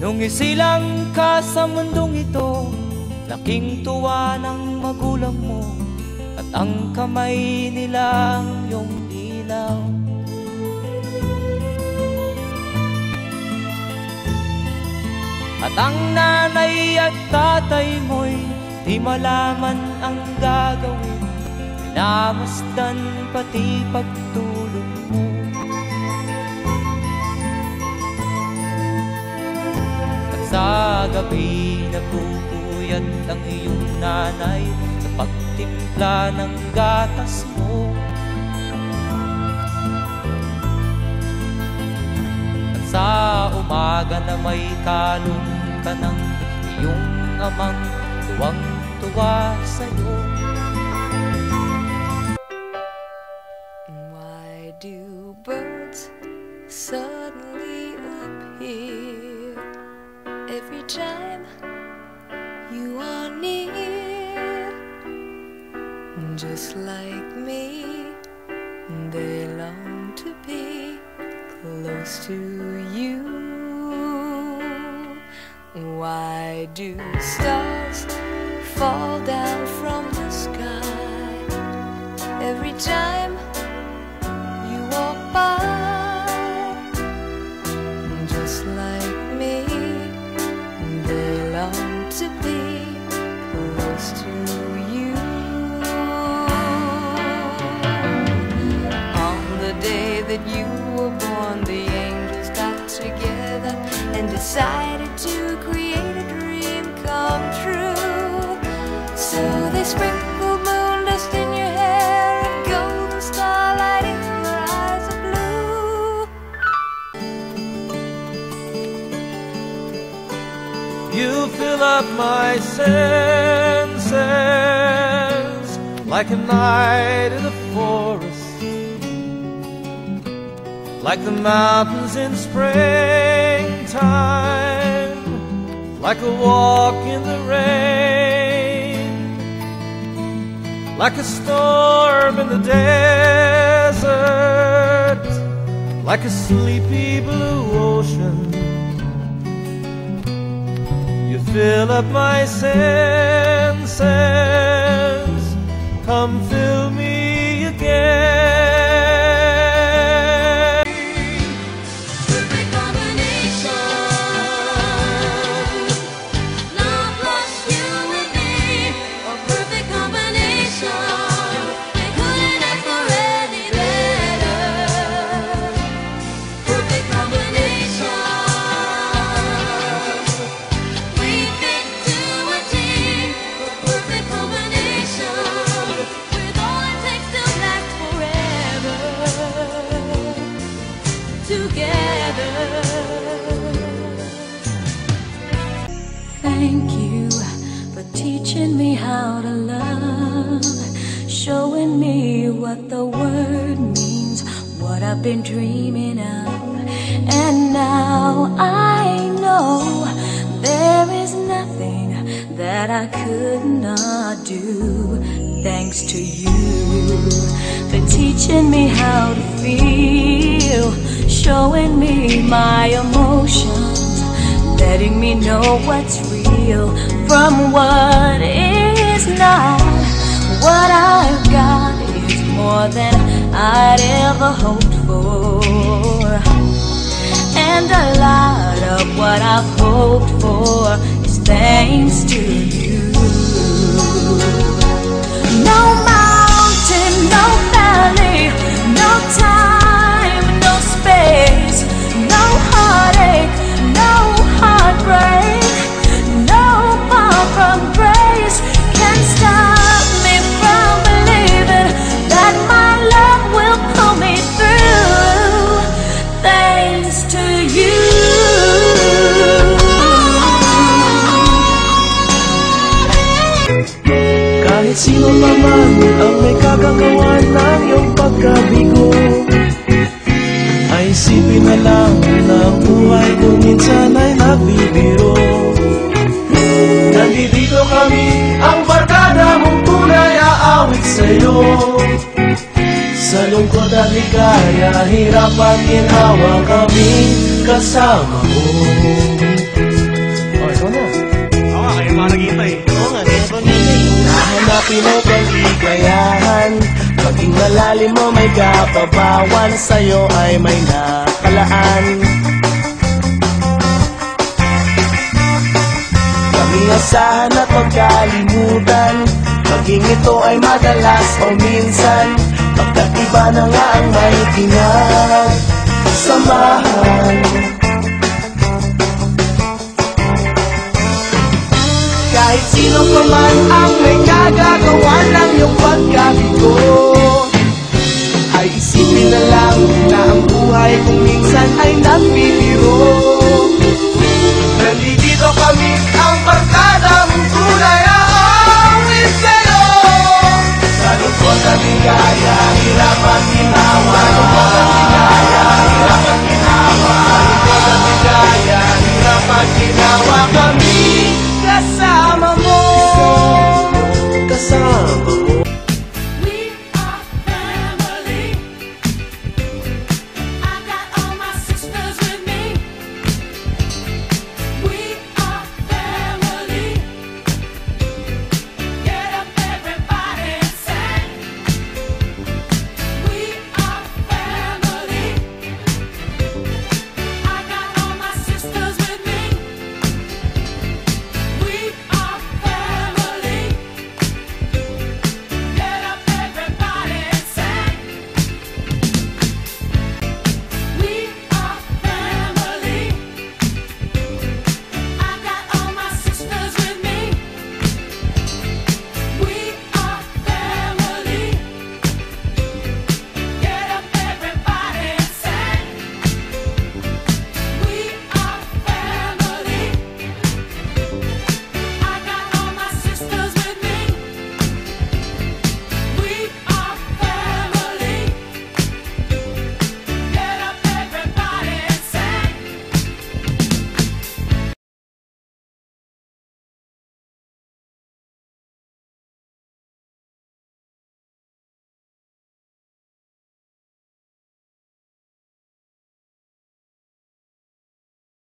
Nung isilang ka sa mundong ito, laking tuwa ng magulang mo, at ang kamay nila ang iyong ilaw. At ang nanay at tatay mo'y di malaman ang gagawin, minamasdan pati pagtulog mo. At sa gabi napupuyat ang iyong nanay sa pagtimpla ng gatas mo. At sa umaga na may kalong ka ng iyong amang tuwang-tuwa sa'yo. Why do birds suddenly appear every time you are near? Just like me, they long to be close to you. Why do stars fall down from the sky every time you walk by? Just like me, they long to be close to you. On the day that you were born, the angels got together and decided to create a dream come true. So they sprinkled moon dust in your hair and golden starlight in your eyes of blue. You fill up my senses like a night in the forest, like the mountains in springtime, like a walk in the rain, like a storm in the desert, like a sleepy blue ocean. You fill up my senses, come fill me again. Thank you for teaching me how to love, showing me what the word means, what I've been dreaming of. And now I know there is nothing that I could not do. Thanks to you for teaching me how to feel, showing me my emotions, letting me know what's real from what is not. What I've got is more than I'd ever hoped for, and a lot of what I've hoped for is thanks to you. No mountain, no valley, no time, no space, no heartache, no heartbreak, no far from grace can stop me from believing that my love will pull me through, thanks to you. Kahit sino naman ang may kagagawan ng iyong pagkabigo, ay isipin na lang na ang buhay ko minsan ay nagbibiro. Nandito kami, ang barkada mong tunay aawit sa'yo. Sa lungkot at ligaya, hirap at ginawa kami kasama mo. Oh, ikaw na. Oo nga, kayo mga naghihintay. Oo nga, kaya ko nini. Nahanapin ang kaligayahan, maging malalim mo may kapabawan, sa'yo ay may nakalaan. Kaming asahan at magkalimutan, maging ito ay madalas o minsan, pagkat iba na nga ang may pinagsamahan. Kahit sino pa man ang may kagagawa ng iyong pagkabigo, ay isipin na lang na ang buhay kung minsan ay nagbibiro. Nandito kami